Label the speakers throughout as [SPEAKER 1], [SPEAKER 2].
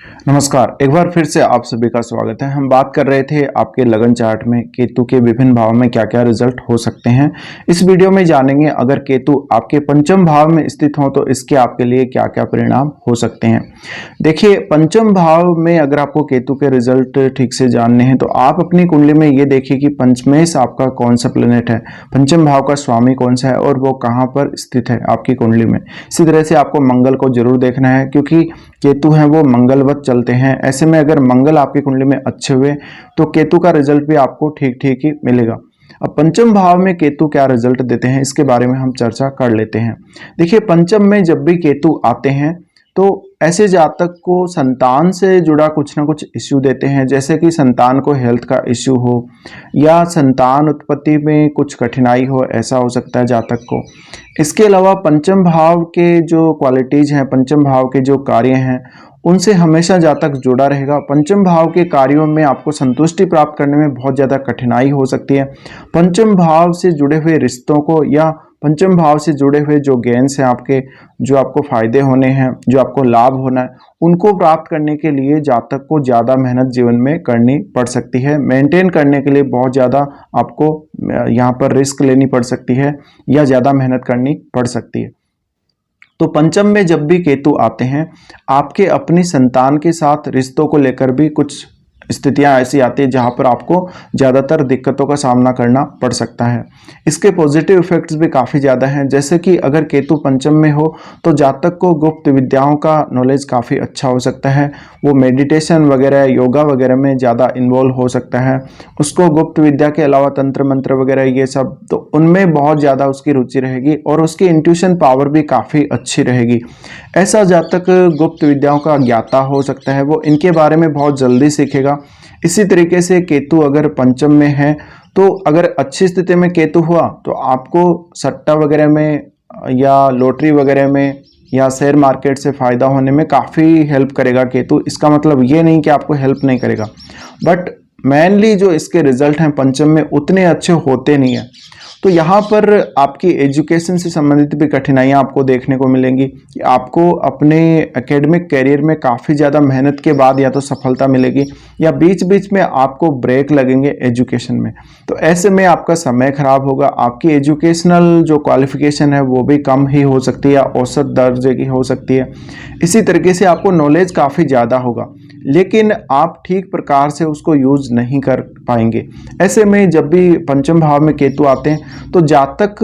[SPEAKER 1] नमस्कार, एक बार फिर से आप सभी का स्वागत है। हम बात कर रहे थे आपके लगन चार्ट में केतु के विभिन्न भाव में क्या-क्या रिजल्ट हो सकते हैं। इस वीडियो में जानेंगे अगर केतु आपके पंचम भाव में स्थित हो तो इसके आपके लिए क्या-क्या परिणाम हो सकते हैं। देखिए, पंचम भाव में अगर आपको केतु के रिजल्ट ठीक से जानने हैं तो आप अपनी कुंडली में ये देखिए कि पंचमेश आपका कौन सा प्लेनेट है, पंचम भाव का स्वामी कौन सा है और वो कहाँ पर स्थित है आपकी कुंडली में। इसी तरह से आपको मंगल को जरूर देखना है क्योंकि केतु हैं वो मंगलवत चलते हैं। ऐसे में अगर मंगल आपकी कुंडली में अच्छे हुए तो केतु का रिजल्ट भी आपको ठीक ठीक ही मिलेगा। अब पंचम भाव में केतु क्या रिजल्ट देते हैं इसके बारे में हम चर्चा कर लेते हैं। देखिए, पंचम में जब भी केतु आते हैं तो ऐसे जातक को संतान से जुड़ा कुछ ना कुछ इश्यू देते हैं, जैसे कि संतान को हेल्थ का इश्यू हो या संतान उत्पत्ति में कुछ कठिनाई हो, ऐसा हो सकता है जातक को। इसके अलावा पंचम भाव के जो क्वालिटीज हैं, पंचम भाव के जो कार्य हैं, उनसे हमेशा जातक जुड़ा रहेगा। पंचम भाव के कार्यों में आपको संतुष्टि प्राप्त करने में बहुत ज़्यादा कठिनाई हो सकती है। पंचम भाव से जुड़े हुए रिश्तों को या पंचम भाव से जुड़े हुए जो गेन्स हैं आपके, जो आपको फायदे होने हैं, जो आपको लाभ होना है, उनको प्राप्त करने के लिए जातक को ज़्यादा मेहनत जीवन में करनी पड़ सकती है। मेंटेन करने के लिए बहुत ज़्यादा आपको यहाँ पर रिस्क लेनी पड़ सकती है या ज़्यादा मेहनत करनी पड़ सकती है। तो पंचम में जब भी केतु आते हैं, आपके अपनी संतान के साथ रिश्तों को लेकर भी कुछ स्थितियां ऐसी आती है जहां पर आपको ज़्यादातर दिक्कतों का सामना करना पड़ सकता है। इसके पॉजिटिव इफेक्ट्स भी काफ़ी ज़्यादा हैं, जैसे कि अगर केतु पंचम में हो तो जातक को गुप्त विद्याओं का नॉलेज काफ़ी अच्छा हो सकता है। वो मेडिटेशन वगैरह, योगा वगैरह में ज़्यादा इन्वॉल्व हो सकता है। उसको गुप्त विद्या के अलावा तंत्र मंत्र वगैरह ये सब, तो उनमें बहुत ज़्यादा उसकी रुचि रहेगी और उसकी इंट्यूशन पावर भी काफ़ी अच्छी रहेगी। ऐसा जातक गुप्त विद्याओं का ज्ञाता हो सकता है, वो इनके बारे में बहुत जल्दी सीखेगा। इसी तरीके से केतु अगर पंचम में है तो अगर अच्छी स्थिति में केतु हुआ तो आपको सट्टा वगैरह में या लॉटरी वगैरह में या शेयर मार्केट से फ़ायदा होने में काफ़ी हेल्प करेगा केतु। इसका मतलब ये नहीं कि आपको हेल्प नहीं करेगा, बट मेनली जो इसके रिजल्ट हैं पंचम में उतने अच्छे होते नहीं हैं। तो यहाँ पर आपकी एजुकेशन से संबंधित भी कठिनाइयाँ आपको देखने को मिलेंगी कि आपको अपने एकेडमिक कैरियर में काफ़ी ज़्यादा मेहनत के बाद या तो सफलता मिलेगी या बीच बीच में आपको ब्रेक लगेंगे एजुकेशन में। तो ऐसे में आपका समय खराब होगा, आपकी एजुकेशनल जो क्वालिफिकेशन है वो भी कम ही हो सकती है या औसत दर्जे की हो सकती है। इसी तरीके से आपको नॉलेज काफ़ी ज़्यादा होगा लेकिन आप ठीक प्रकार से उसको यूज नहीं कर पाएंगे। ऐसे में जब भी पंचम भाव में केतु आते हैं तो जातक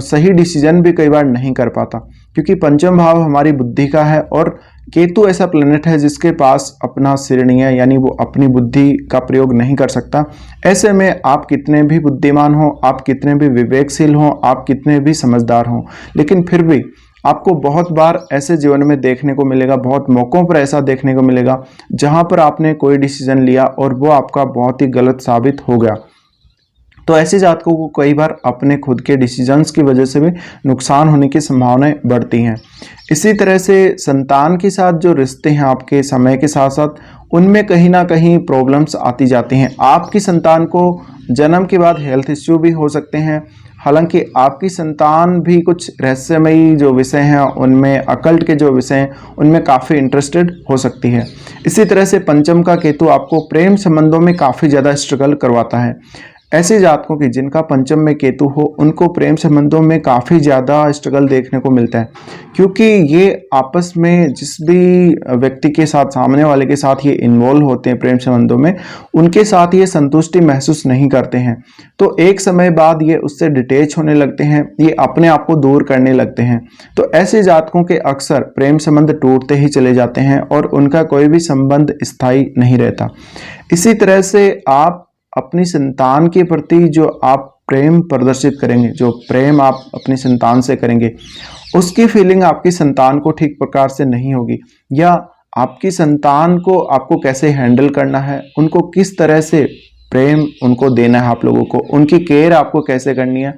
[SPEAKER 1] सही डिसीजन भी कई बार नहीं कर पाता, क्योंकि पंचम भाव हमारी बुद्धि का है और केतु ऐसा प्लेनेट है जिसके पास अपना सिर नहीं है, यानी वो अपनी बुद्धि का प्रयोग नहीं कर सकता। ऐसे में आप कितने भी बुद्धिमान हो, आप कितने भी विवेकशील हो, आप कितने भी समझदार हो, लेकिन फिर भी आपको बहुत बार ऐसे जीवन में देखने को मिलेगा, बहुत मौक़ों पर ऐसा देखने को मिलेगा जहां पर आपने कोई डिसीजन लिया और वो आपका बहुत ही गलत साबित हो गया। तो ऐसे जातकों को कई बार अपने खुद के डिसीजंस की वजह से भी नुकसान होने की संभावनाएं बढ़ती हैं। इसी तरह से संतान के साथ जो रिश्ते हैं आपके समय के साथ साथ, उनमें कहीं ना कहीं प्रॉब्लम्स आती जाती हैं। आपकी संतान को जन्म के बाद हेल्थ इश्यू भी हो सकते हैं। हालांकि आपकी संतान भी कुछ रहस्यमयी जो विषय हैं उनमें, अकल्ट के जो विषय हैं उनमें काफ़ी इंटरेस्टेड हो सकती है। इसी तरह से पंचम का केतु आपको प्रेम संबंधों में काफ़ी ज़्यादा स्ट्रगल करवाता है। ऐसे जातकों की जिनका पंचम में केतु हो उनको प्रेम संबंधों में काफ़ी ज़्यादा स्ट्रगल देखने को मिलता है, क्योंकि ये आपस में जिस भी व्यक्ति के साथ, सामने वाले के साथ ये इन्वॉल्व होते हैं प्रेम संबंधों में, उनके साथ ये संतुष्टि महसूस नहीं करते हैं। तो एक समय बाद ये उससे डिटेच होने लगते हैं, ये अपने आप को दूर करने लगते हैं। तो ऐसे जातकों के अक्सर प्रेम संबंध टूटते ही चले जाते हैं और उनका कोई भी संबंध स्थायी नहीं रहता। इसी तरह से आप अपनी संतान के प्रति जो आप प्रेम प्रदर्शित करेंगे, जो प्रेम आप अपनी संतान से करेंगे, उसकी फीलिंग आपकी संतान को ठीक प्रकार से नहीं होगी, या आपकी संतान को आपको कैसे हैंडल करना है, उनको किस तरह से प्रेम उनको देना है, आप लोगों को उनकी केयर आपको कैसे करनी है,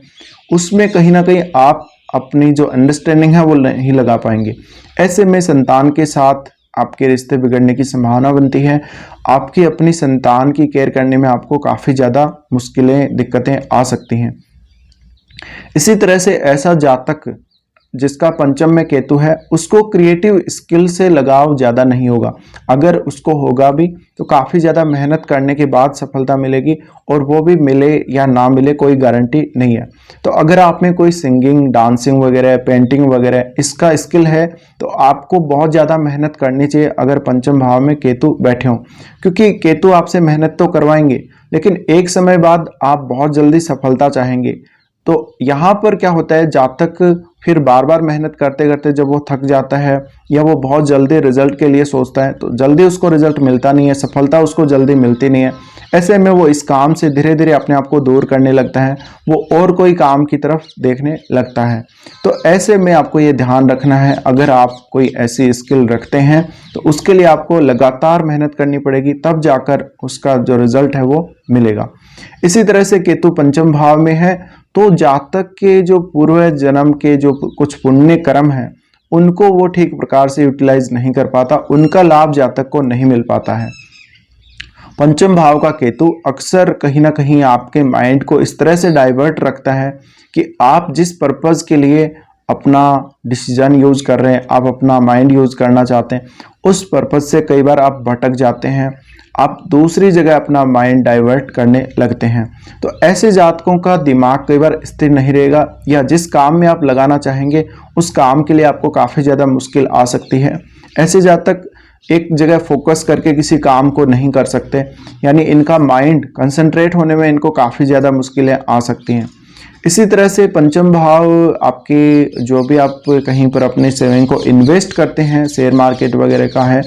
[SPEAKER 1] उसमें कहीं ना कहीं आप अपनी जो अंडरस्टैंडिंग है वो नहीं लगा पाएंगे। ऐसे में संतान के साथ आपके रिश्ते बिगड़ने की संभावना बनती है। आपकी अपनी संतान की केयर करने में आपको काफ़ी ज़्यादा मुश्किलें, दिक्कतें आ सकती हैं। इसी तरह से ऐसा जातक जिसका पंचम में केतु है उसको क्रिएटिव स्किल से लगाव ज़्यादा नहीं होगा। अगर उसको होगा भी तो काफ़ी ज़्यादा मेहनत करने के बाद सफलता मिलेगी, और वो भी मिले या ना मिले कोई गारंटी नहीं है। तो अगर आप में कोई सिंगिंग, डांसिंग वगैरह, पेंटिंग वगैरह इसका स्किल है तो आपको बहुत ज़्यादा मेहनत करनी चाहिए अगर पंचम भाव में केतु बैठे हों, क्योंकि केतु आपसे मेहनत तो करवाएंगे लेकिन एक समय बाद आप बहुत जल्दी सफलता चाहेंगे। तो यहाँ पर क्या होता है, जातक फिर बार बार मेहनत करते करते जब वो थक जाता है या वो बहुत जल्दी रिजल्ट के लिए सोचता है तो जल्दी उसको रिजल्ट मिलता नहीं है, सफलता उसको जल्दी मिलती नहीं है। ऐसे में वो इस काम से धीरे धीरे अपने आप को दूर करने लगता है, वो और कोई काम की तरफ देखने लगता है। तो ऐसे में आपको ये ध्यान रखना है, अगर आप कोई ऐसी स्किल रखते हैं तो उसके लिए आपको लगातार मेहनत करनी पड़ेगी, तब जाकर उसका जो रिजल्ट है वो मिलेगा। इसी तरह से केतु पंचम भाव में है तो जातक के जो पूर्व जन्म के जो कुछ पुण्य कर्म है उनको वो ठीक प्रकार से यूटिलाइज नहीं कर पाता, उनका लाभ जातक को नहीं मिल पाता है। पंचम भाव का केतु अक्सर कहीं ना कहीं आपके माइंड को इस तरह से डाइवर्ट रखता है कि आप जिस पर्पस के लिए अपना डिसीजन यूज कर रहे हैं, आप अपना माइंड यूज करना चाहते हैं, उस पर्पस से कई बार आप भटक जाते हैं, आप दूसरी जगह अपना माइंड डाइवर्ट करने लगते हैं। तो ऐसे जातकों का दिमाग कई बार स्थिर नहीं रहेगा, या जिस काम में आप लगाना चाहेंगे उस काम के लिए आपको काफ़ी ज़्यादा मुश्किल आ सकती है। ऐसे जातक एक जगह फोकस करके किसी काम को नहीं कर सकते, यानी इनका माइंड कंसंट्रेट होने में इनको काफ़ी ज़्यादा मुश्किलें आ सकती हैं। इसी तरह से पंचम भाव आपके जो भी आप कहीं पर अपने सेविंग को इन्वेस्ट करते हैं, शेयर मार्केट वगैरह का है,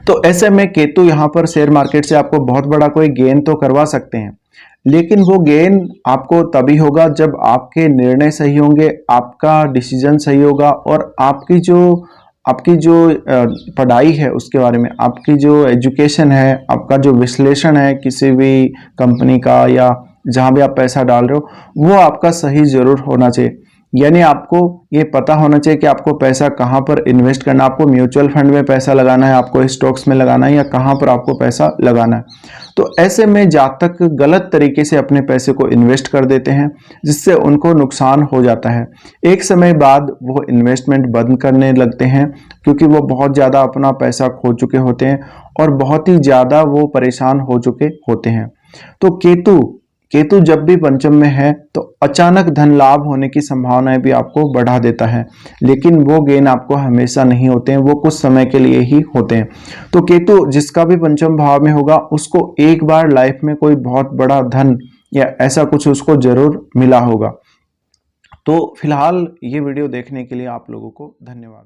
[SPEAKER 1] तो ऐसे में केतु यहाँ पर शेयर मार्केट से आपको बहुत बड़ा कोई गेन तो करवा सकते हैं, लेकिन वो गेन आपको तभी होगा जब आपके निर्णय सही होंगे, आपका डिसीजन सही होगा, और आपकी जो पढ़ाई है उसके बारे में, आपकी जो एजुकेशन है, आपका जो विश्लेषण है किसी भी कंपनी का या जहां भी आप पैसा डाल रहे हो, वो आपका सही जरूर होना चाहिए। यानी आपको ये पता होना चाहिए कि आपको पैसा कहाँ पर इन्वेस्ट करना है, आपको म्यूचुअल फंड में पैसा लगाना है, आपको स्टॉक्स में लगाना है, या कहाँ पर आपको पैसा लगाना है। तो ऐसे में जातक गलत तरीके से अपने पैसे को इन्वेस्ट कर देते हैं, जिससे उनको नुकसान हो जाता है। एक समय बाद वो इन्वेस्टमेंट बंद करने लगते हैं, क्योंकि वो बहुत ज़्यादा अपना पैसा खो चुके होते हैं और बहुत ही ज़्यादा वो परेशान हो चुके होते हैं। तो केतु जब भी पंचम में है तो अचानक धन लाभ होने की संभावनाएं भी आपको बढ़ा देता है, लेकिन वो गेन आपको हमेशा नहीं होते हैं, वो कुछ समय के लिए ही होते हैं। तो केतु जिसका भी पंचम भाव में होगा उसको एक बार लाइफ में कोई बहुत बड़ा धन या ऐसा कुछ उसको जरूर मिला होगा। तो फिलहाल ये वीडियो देखने के लिए आप लोगों को धन्यवाद।